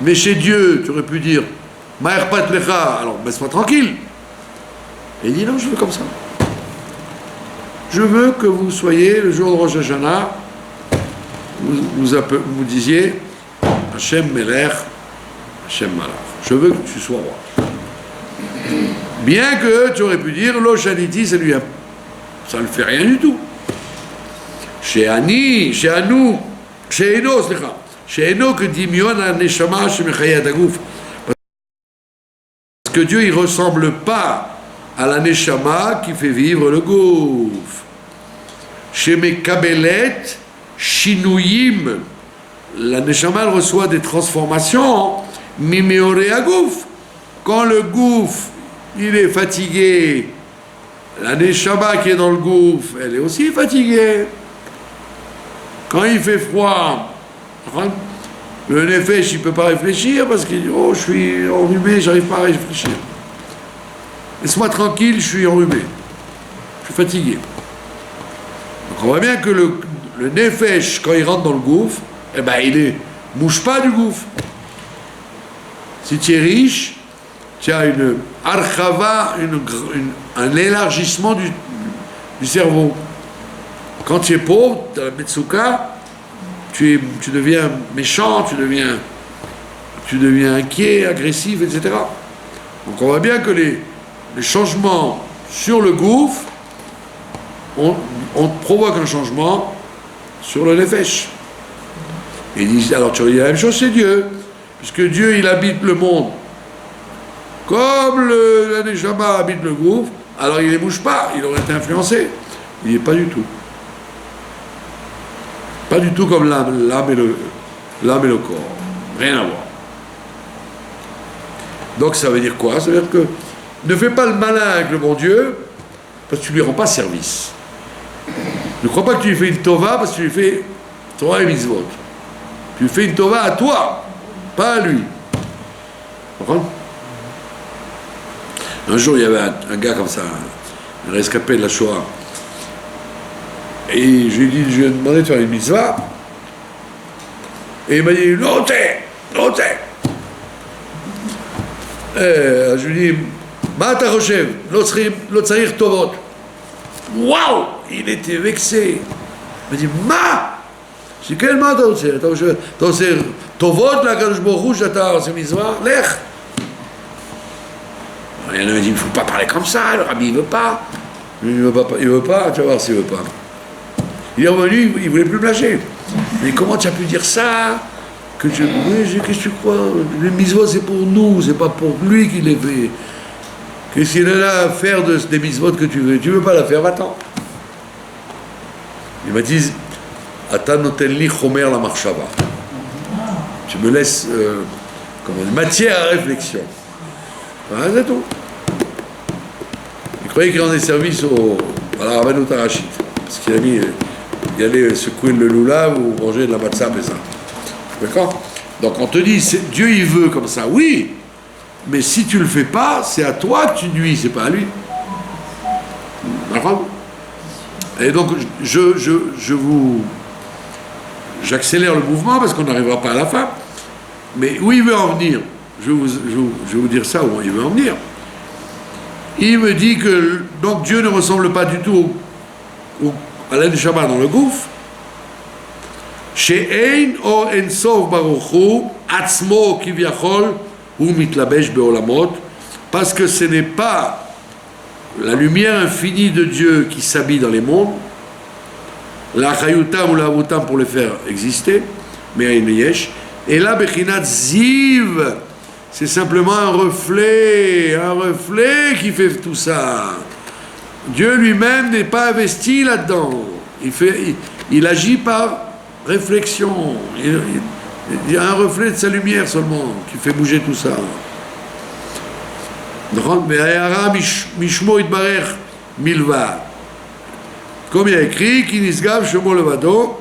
Mais chez Dieu, tu aurais pu dire Merpat Lecha, alors laisse-moi tranquille. Et il dit non, je veux comme ça. Je veux que vous soyez, le jour de Rosh Hashanah, vous disiez Hashem Melech, Hashem Malach. Je veux que tu sois roi. Bien que tu aurais pu dire Lo Shaniti, ça ne fait rien du tout. Chez Eno que Dimion a Neshama Shemechayat Agouf. Parce que Dieu, il ne ressemble pas à la Neshama qui fait vivre le gouffre. Chez Mekabelet, Shinuyim, la Neshama elle reçoit des transformations, Mimeore Agouf. Quand le gouffre, il est fatigué, la Neshama qui est dans le gouffre, elle est aussi fatiguée. Quand il fait froid, le Nefesh, il ne peut pas réfléchir parce qu'il dit, oh, je suis enrhumé, je n'arrive pas à réfléchir. Laisse-moi tranquille, je suis enrhumé. Je suis fatigué. Donc on voit bien que le Nefesh, quand il rentre dans le gouffre, eh ben il ne bouge pas du gouffre. Si tu es riche, tu as une archava, un élargissement du cerveau. Quand tu es pauvre, dans la Metsuka, tu deviens méchant, tu deviens inquiet, agressif, etc. Donc on voit bien que les changements sur le gouffre, on provoque un changement sur le nefesh. Et ils disent, alors tu dis la même chose, c'est Dieu, puisque Dieu il habite le monde comme la Neshama habite le gouffre, alors il ne les bouge pas, il aurait été influencé. Il n'est pas du tout. Pas du tout comme l'âme et le corps. Rien à voir. Donc ça veut dire quoi? Ça veut dire que ne fais pas le malin avec le bon Dieu parce que tu ne lui rends pas service. Ne crois pas que tu lui fais une tova parce que tu lui fais Torah et mitzvot. Tu lui fais une tova à toi, pas à lui. Vous comprenez? Un jour, il y avait un gars comme ça, un rescapé de la Shoah. Et je lui ai demandé de faire une mitzvah. Et il m'a dit, notez. Je lui ai dit, מה אתה חושב? לא צריך טובות. וואו! Il était vexé. Il m'a dit, מה? j'ai dit, quel מה אתה רוצה? אתה עושה טובות לקדוש ברוך הוא שאתה עושה מצווה? לך. Il y en a dit, il ne faut pas parler comme ça, le rabbi il ne veut pas. Il veut pas, tu vas voir s'il ne veut pas. Il est revenu, il ne voulait plus me lâcher. Mais comment tu as pu dire ça? Oui, qu'est-ce que tu crois? Les mitzvot c'est pour nous, c'est pas pour lui qu'il les fait. Qu'est-ce qu'il est là à faire des mitzvot que tu veux pas la faire, va-t'en. Il m'a dit, Ata noten li chomer la marshava. Tu me laisses une matière à réflexion. Voilà, c'est tout. Il croyait qu'il rendait service à la Rabbeinu Tarashit. Parce qu'il a mis, il allait secouer le loulav ou manger de la matzah et ça. D'accord? Donc on te dit, Dieu il veut comme ça, oui, mais si tu le fais pas, c'est à toi que tu nuis, c'est pas à lui. D'accord? Et donc j'accélère le mouvement parce qu'on n'arrivera pas à la fin. Mais où il veut en venir? Je vais vous dire ça, où il veut en venir. Il me dit que donc Dieu ne ressemble pas du tout à l'Neshama dans le gouffre. שאין או אין סוף ברוך הוא עצמו כביכול הוא מתלבש בעולמות, parce que ce n'est pas la lumière infinie de Dieu qui s'habille dans les mondes, la chayutam ou la avutam pour les faire exister, mais il yesh, et là bechinat ziv, c'est simplement un reflet qui fait tout ça. Dieu lui-même n'est pas investi là-dedans, il agit par réflexion, il y a un reflet de sa lumière seulement qui fait bouger tout ça. Comme il y a écrit, qui nisgav shemo levado,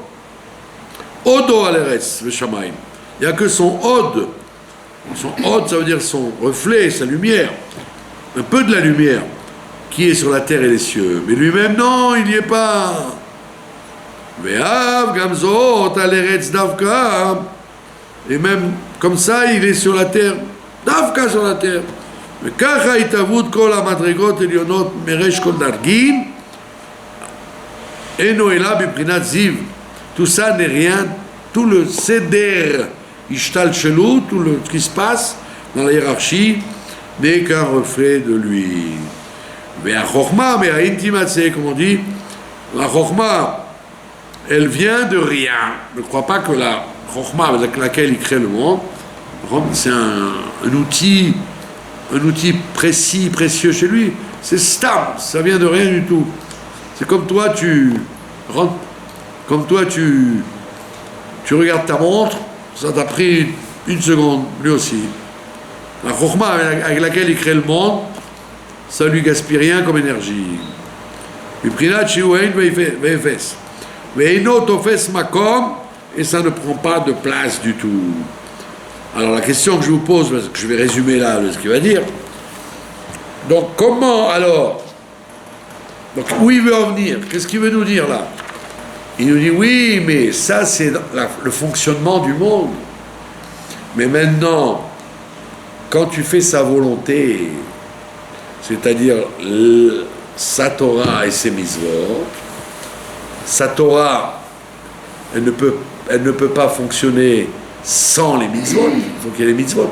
odo aleretz veshamayim. Il n'y a que son od. Son od, ça veut dire son reflet, sa lumière, un peu de la lumière qui est sur la terre et les cieux. Mais lui-même, non, il n'y est pas. Et même comme ça, il est sur la terre, Davka sur la terre. Tout ça n'est rien, tout le seder, ishtal chelou, tout ce qui se passe dans la hiérarchie n'est qu'un reflet de lui. Mais à Chokhmah, mais à Intimatsé, comme on dit, la Chokhmah, elle vient de rien. Ne crois pas que la Chokhmah avec laquelle il crée le monde, c'est un outil précis, précieux chez lui. C'est stam, ça vient de rien du tout. C'est comme toi, tu regardes ta montre, ça t'a pris une seconde, lui aussi. La Chokhmah avec laquelle il crée le monde, ça lui gaspille rien comme énergie. Et ça ne prend pas de place du tout. Alors la question que je vous pose, parce que je vais résumer là ce qu'il va dire. Donc comment alors, donc où il veut en venir? Qu'est-ce qu'il veut nous dire là? Il nous dit oui, mais ça c'est le fonctionnement du monde. Mais maintenant, quand tu fais sa volonté, c'est-à-dire sa Torah et ses mitzvot, sa Torah, elle ne peut pas fonctionner sans les mitzvot, il faut qu'il y ait les mitzvot.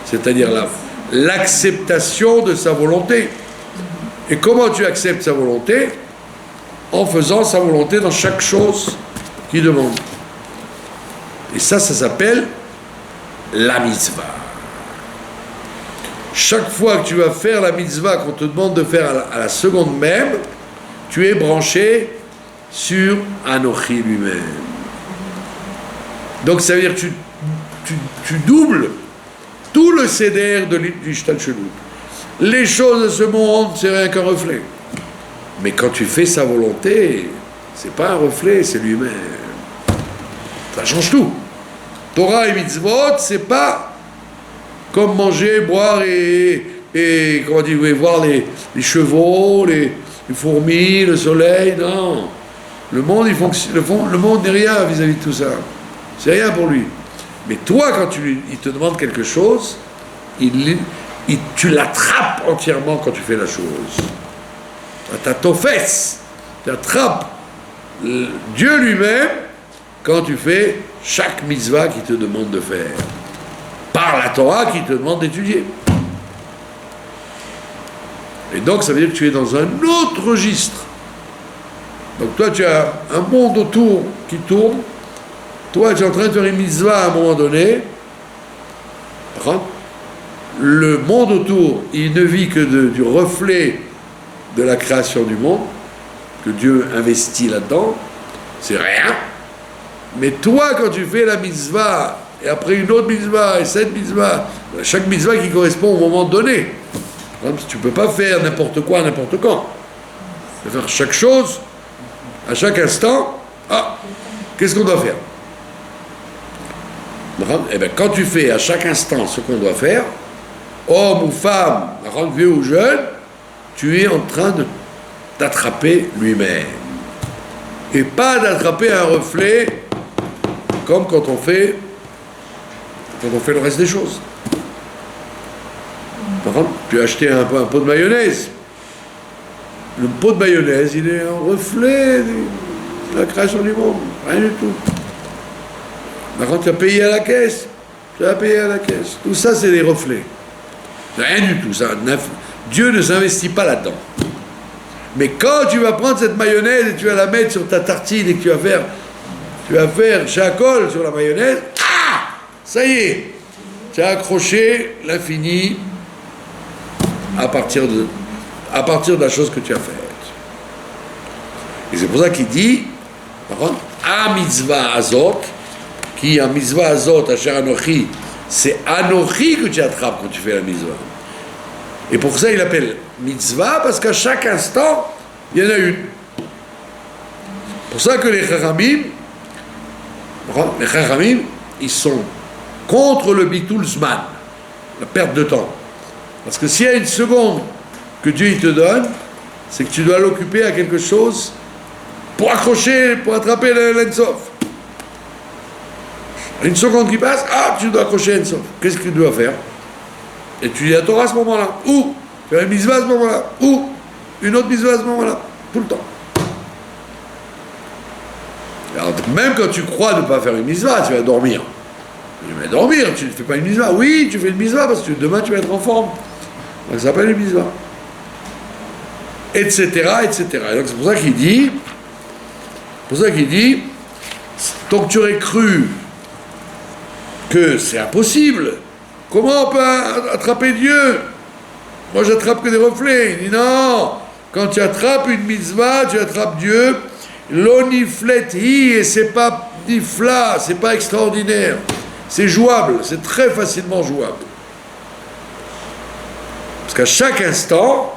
C'est-à-dire l'acceptation de sa volonté. Et comment tu acceptes sa volonté? En faisant sa volonté dans chaque chose qu'il demande. Et ça s'appelle la mitzvah. Chaque fois que tu vas faire la mitzvah qu'on te demande de faire à la seconde même, tu es branché sur Anochi lui-même. Donc ça veut dire que tu doubles tout le céder du Shtalshelut. Les choses de ce monde, c'est rien qu'un reflet. Mais quand tu fais sa volonté, c'est pas un reflet, c'est lui-même. Ça change tout. Torah et mitzvot, c'est pas comme manger, boire et comment dire, voir les chevaux, les fourmis, le soleil, non. Le monde, le monde n'est rien vis-à-vis de tout ça. C'est rien pour lui. Mais toi, quand il te demande quelque chose, tu l'attrapes entièrement quand tu fais la chose. Tu t'offes, tu attrapes Dieu lui-même quand tu fais chaque mitzvah qu'il te demande de faire. Par la Torah qui te demande d'étudier. Et donc ça veut dire que tu es dans un autre registre. Donc toi tu as un monde autour qui tourne. Toi tu es en train de faire une mitzvah à un moment donné. Le monde autour, il ne vit que du reflet de la création du monde, que Dieu investit là-dedans. C'est rien. Mais toi quand tu fais la mitzvah, et après une autre mitzvah, et cette mitzvah, chaque mitzvah qui correspond au moment donné. Tu ne peux pas faire n'importe quoi, n'importe quand. Tu peux faire chaque chose, à chaque instant. Ah, qu'est-ce qu'on doit faire? Eh bien, quand tu fais à chaque instant ce qu'on doit faire, homme ou femme, vieux ou jeune, tu es en train d'attraper lui-même. Et pas d'attraper un reflet comme quand on fait le reste des choses. Par exemple, tu as acheté un pot de mayonnaise. Le pot de mayonnaise, il est un reflet de la création du monde. Rien du tout. Par contre, tu as payé à la caisse. Tu as payé à la caisse. Tout ça, c'est des reflets. Rien du tout. Dieu ne s'investit pas là-dedans. Mais quand tu vas prendre cette mayonnaise et tu vas la mettre sur ta tartine et que tu vas faire chacol sur la mayonnaise, ça y est, tu as accroché l'infini à partir de la chose que tu as faite. Et c'est pour ça qu'il dit, par contre, a mitzvah azot, qui a mitzvah azot, asher anochi, c'est anochi que tu attrapes quand tu fais la mitzvah. Et pour ça il appelle mitzvah, parce qu'à chaque instant, il y en a une. C'est pour ça que les chachamim, ils sont contre le bitul zman, la perte de temps. Parce que s'il y a une seconde que Dieu il te donne, c'est que tu dois l'occuper à quelque chose pour accrocher, pour attraper l'Ensof. Une seconde qui passe, tu dois accrocher l'Ensof. Qu'est-ce que tu dois faire? Étudier la Torah à ce moment-là, ou faire une mitzvah à ce moment-là, ou une autre mitzvah à ce moment-là, tout le temps. Alors, même quand tu crois ne pas faire une mitzvah, tu vas dormir. Tu vas dormir, tu ne fais pas une mitzvah. Oui, tu fais une mitzvah parce que demain tu vas être en forme. Donc ça s'appelle une mitzvah. Etc., etc. Et donc c'est pour ça qu'il dit, tant que tu aurais cru que c'est impossible, comment on peut attraper Dieu? Moi j'attrape que des reflets. Il dit non, quand tu attrapes une mitzvah, tu attrapes Dieu. L'oniflet hi, et c'est pas nifla, c'est pas extraordinaire. C'est jouable, c'est très facilement jouable. Parce qu'à chaque instant,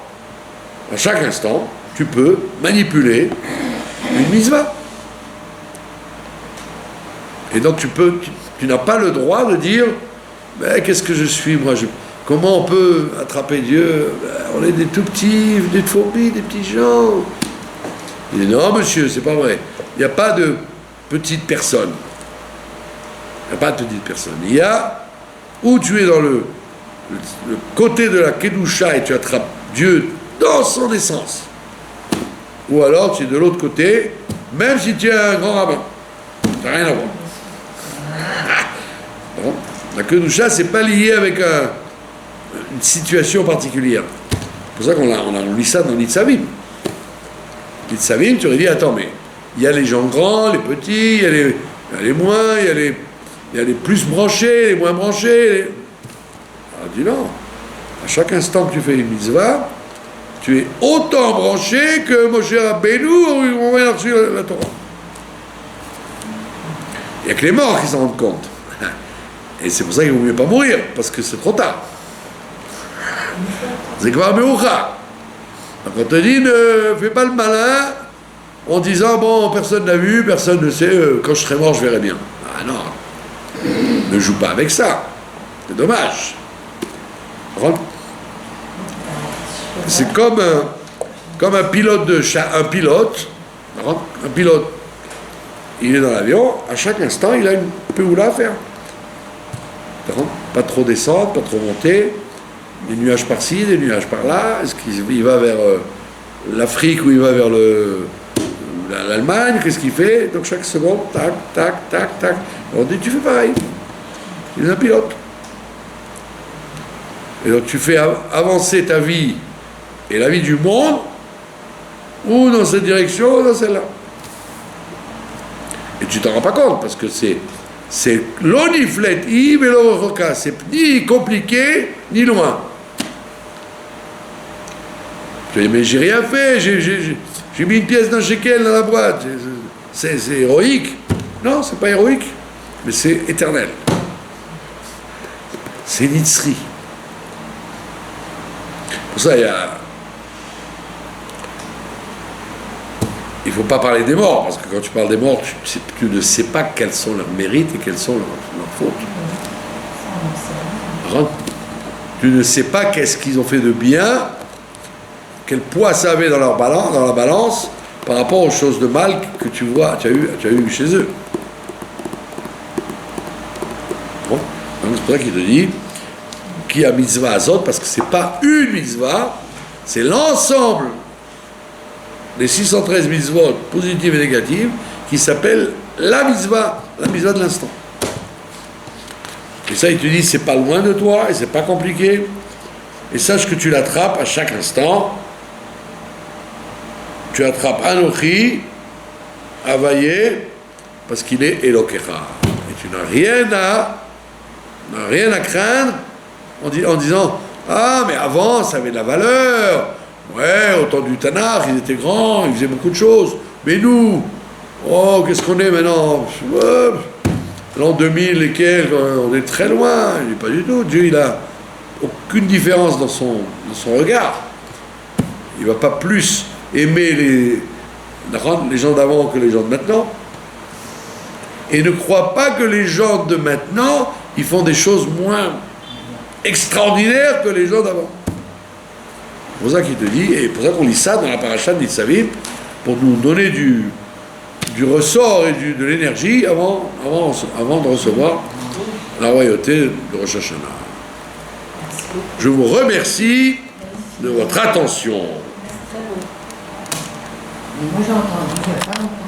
tu peux manipuler une mitzvah. Et donc tu n'as pas le droit de dire, mais qu'est-ce que je suis moi, comment on peut attraper Dieu? On est des tout petits, des fourmis, des petits gens. Il dit non monsieur, c'est pas vrai. Il n'y a pas de petite personne. Il n'y a pas de petite personne. Il y a où tu es dans le côté de la Kedusha et tu attrapes Dieu dans son essence. Ou alors tu es de l'autre côté, même si tu es un grand rabbin. Ça n'a rien à voir. Bon. La Kedusha, c'est pas lié avec une situation particulière. C'est pour ça qu'on lit ça dans Nitzavim. Nitzavim, tu aurais dit, attends, mais il y a les gens grands, les petits, il y a les moins, il y a les plus branchés, les moins branchés. Alors dis non. À chaque instant que tu fais une mitzvah, tu es autant branché que Moshe Rabbeinu au moment où il a reçu la Torah. Il n'y a que les morts qui s'en rendent compte. Et c'est pour ça qu'il ne vaut mieux pas mourir, parce que c'est trop tard. C'est Kvar Meucha. Donc on te dit, ne fais pas le malin en disant, bon, personne n'a vu, personne ne sait, quand je serai mort, je verrai bien. Ah non, ne joue pas avec ça. C'est dommage. C'est comme un pilote un pilote, il est dans l'avion, à chaque instant, il a une péoula à faire. Pas trop descendre, pas trop monter, des nuages par-ci, des nuages par-là. Est-ce qu'il va vers l'Afrique ou il va vers l'Allemagne? Qu'est-ce qu'il fait? Donc chaque seconde, tac, tac, tac, tac. On dit, tu fais pareil. Il est un pilote. Et donc tu fais avancer ta vie et la vie du monde, ou dans cette direction, ou dans celle-là. Et tu t'en rends pas compte, parce que c'est l'oniflet, c'est ni compliqué, ni loin. Tu dis, mais j'ai rien fait, j'ai mis une pièce d'un shekel dans la boîte. C'est héroïque. Non, c'est pas héroïque, mais c'est éternel. C'est Nitzri. Pour ça, il ne faut pas parler des morts, parce que quand tu parles des morts, tu ne sais pas quels sont leurs mérites et quelles sont leurs fautes. Tu ne sais pas qu'est-ce qu'ils ont fait de bien, quel poids ça avait dans la balance, par rapport aux choses de mal que tu vois, tu as eu chez eux. Bon. Donc c'est pour ça qu'il te dit, qui a mitzvah azot, parce que c'est pas une mitzvah, c'est l'ensemble des 613 mitzvot positives et négatives qui s'appelle la mitzvah de l'instant. Et ça, il te dit, c'est pas loin de toi et c'est pas compliqué. Et sache que tu l'attrapes à chaque instant. Tu attrapes Anochi, Avaye, parce qu'il est Elokecha. Et tu n'as rien à craindre en disant, ah, mais avant, ça avait de la valeur. Ouais, au temps du Tanakh, ils étaient grands, ils faisaient beaucoup de choses. Mais nous, oh, qu'est-ce qu'on est maintenant? L'an 2000 et quelques, on est très loin. Il n'est pas du tout. Dieu, il n'a aucune différence dans son regard. Il ne va pas plus aimer les gens d'avant que les gens de maintenant. Et ne crois pas que les gens de maintenant, ils font des choses moins extraordinaires que les gens d'avant. C'est pour ça qu'il te dit, et pour ça qu'on lit ça dans la paracha de Nitzavim, pour nous donner du ressort et de l'énergie avant de recevoir la royauté de Rosh Hashanah. Je vous remercie de votre attention. Moi j'ai entendu il n'y a pas longtemps